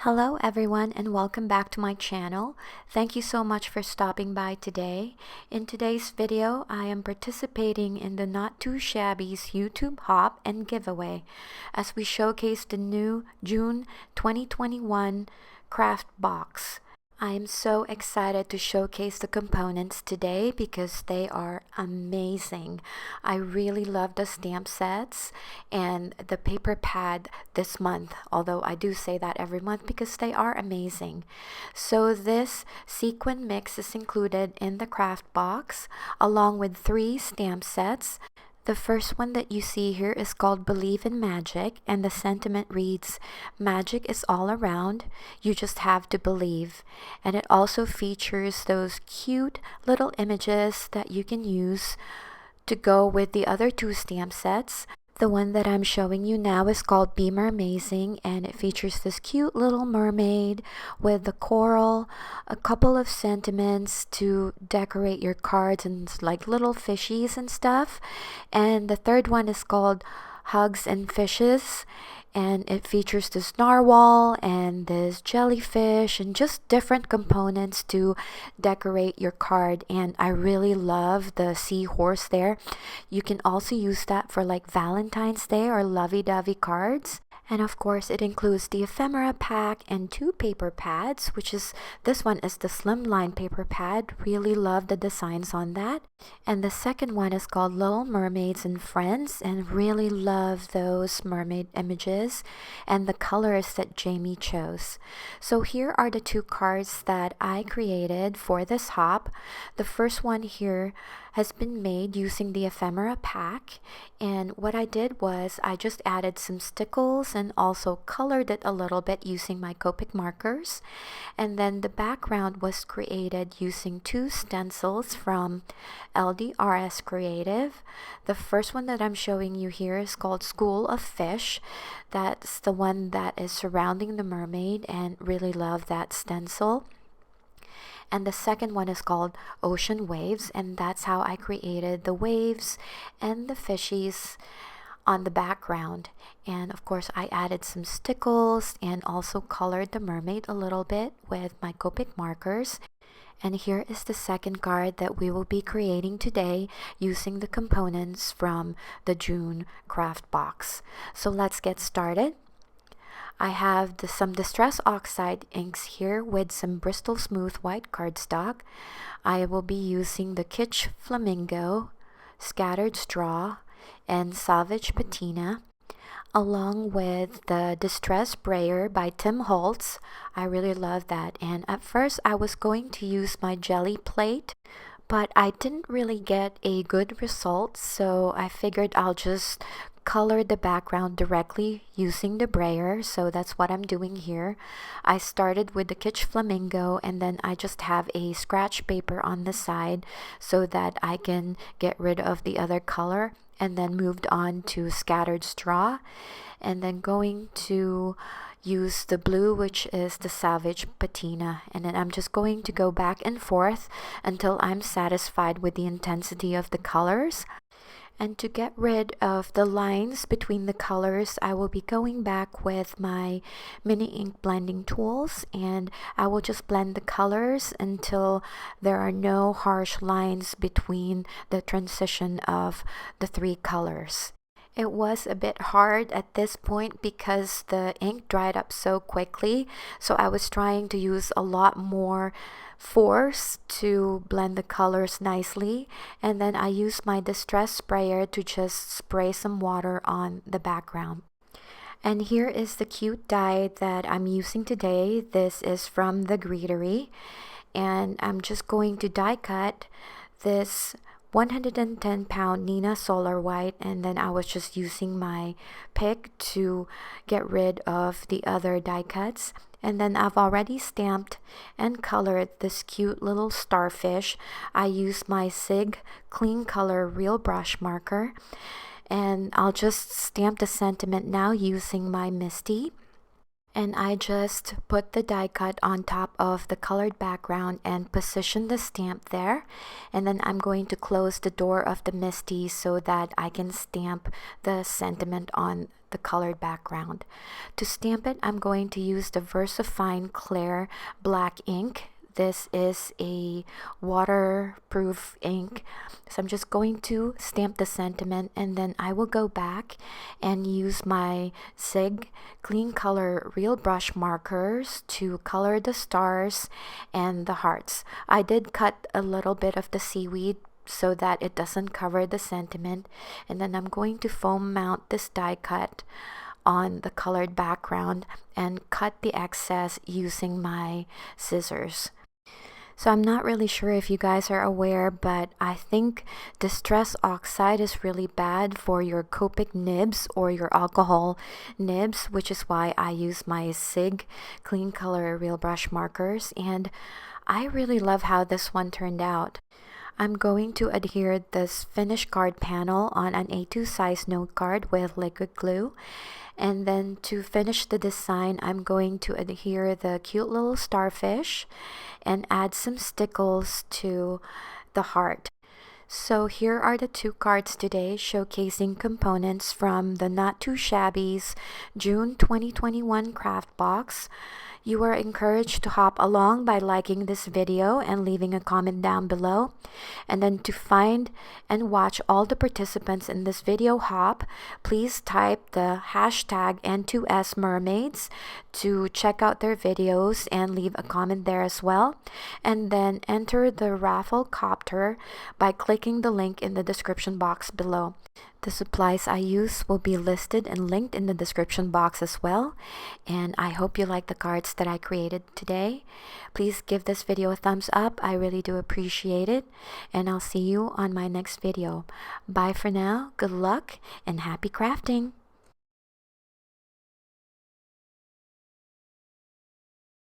Hello everyone and welcome back to my channel. Thank you so much for stopping by today. In today's video, I am participating in the Not2Shabby's YouTube Hop and giveaway as we showcase the new June 2021 craft box. I am so excited to showcase the components today because they are amazing. I really love the stamp sets and the paper pad this month, although I do say that every month because they are amazing. So this sequin mix is included in the craft box along with 3 stamp sets. The first one that you see here is called Believe in Magic, and the sentiment reads, "Magic is all around, you just have to believe." And it also features those cute little images that you can use to go with the other 2 stamp sets. The one that I'm showing you now is called Be Mermazing, and it features this cute little mermaid with the coral, a couple of sentiments to decorate your cards and like little fishies and stuff. And the third one is called Hugs and Fishes, and it features this narwhal and this jellyfish and just different components to decorate your card. And I really love the seahorse there. You can also use that for like Valentine's Day or lovey-dovey cards. And of course, it includes the ephemera pack and 2 paper pads, which is, this one is the slimline paper pad. Really love the designs on that. And the second one is called Little Mermaids and Friends, and really love those mermaid images and the colors that Jamie chose. So here are the 2 cards that I created for this hop. The first one here has been made using the ephemera pack, and what I did was I just added some stickles and also colored it a little bit using my Copic markers. And then the background was created using 2 stencils from LDRS Creative. The first one that I'm showing you here is called School of Fish. That's the one that is surrounding the mermaid, and really love that stencil. And the second one is called Ocean Waves, and that's how I created the waves and the fishies on the background. And of course, I added some stickles and also colored the mermaid a little bit with my Copic markers. And here is the second card that we will be creating today using the components from the June craft box. So let's get started. I have some Distress Oxide inks here with some Bristol Smooth white cardstock. I will be using the Kitsch Flamingo, Scattered Straw, and Savage Patina, along with the Distress Brayer by Tim Holtz. I really love that. And at first I was going to use my jelly plate, but I didn't really get a good result, so I figured I'll just color the background directly using the brayer. So that's what I'm doing here. I started with the Kitsch Flamingo, and then I just have a scratch paper on the side so that I can get rid of the other color, and then moved on to Scattered Straw, and then going to use the blue, which is the Savage Patina. And then I'm just going to go back and forth until I'm satisfied with the intensity of the colors. And to get rid of the lines between the colors, I will be going back with my mini ink blending tools, and I will just blend the colors until there are no harsh lines between the transition of the 3 colors. It was a bit hard at this point because the ink dried up so quickly, so I was trying to use a lot more force to blend the colors nicely. And then I used my Distress Sprayer to just spray some water on the background. And here is the cute die that I'm using today. This is from the Greetery, and I'm just going to die cut this 110-pound Nina Solar White, and then I was just using my pick to get rid of the other die cuts. And then I've already stamped and colored this cute little starfish. I used my SIG Clean Color Real Brush Marker, and I'll just stamp the sentiment now using my Misty. And I just put the die cut on top of the colored background and position the stamp there. And then I'm going to close the door of the Misty so that I can stamp the sentiment on the colored background. To stamp it, I'm going to use the VersaFine Clear black ink. This is a waterproof ink. So I'm just going to stamp the sentiment, and then I will go back and use my Zig Clean Color Real Brush markers to color the stars and the hearts. I did cut a little bit of the seaweed so that it doesn't cover the sentiment, and then I'm going to foam mount this die cut on the colored background and cut the excess using my scissors. So I'm not really sure if you guys are aware, but I think Distress Oxide is really bad for your Copic nibs or your alcohol nibs, which is why I use my Zig Clean Color Real Brush markers, and I really love how this one turned out. I'm going to adhere this finished card panel on an A2 size note card with liquid glue. And then to finish the design, I'm going to adhere the cute little starfish and add some stickles to the heart. So here are the two cards today showcasing components from the Not2Shabby's June 2021 craft box. You are encouraged to hop along by liking this video and leaving a comment down below. And then to find and watch all the participants in this video hop, please type the hashtag N2SMermaids to check out their videos and leave a comment there as well. And then enter the raffle copter by clicking the link in the description box below. The supplies I use will be listed and linked in the description box as well. And I hope you like the cards that I created today. Please give this video a thumbs up. I really do appreciate it. And I'll see you on my next video. Bye for now. Good luck and happy crafting.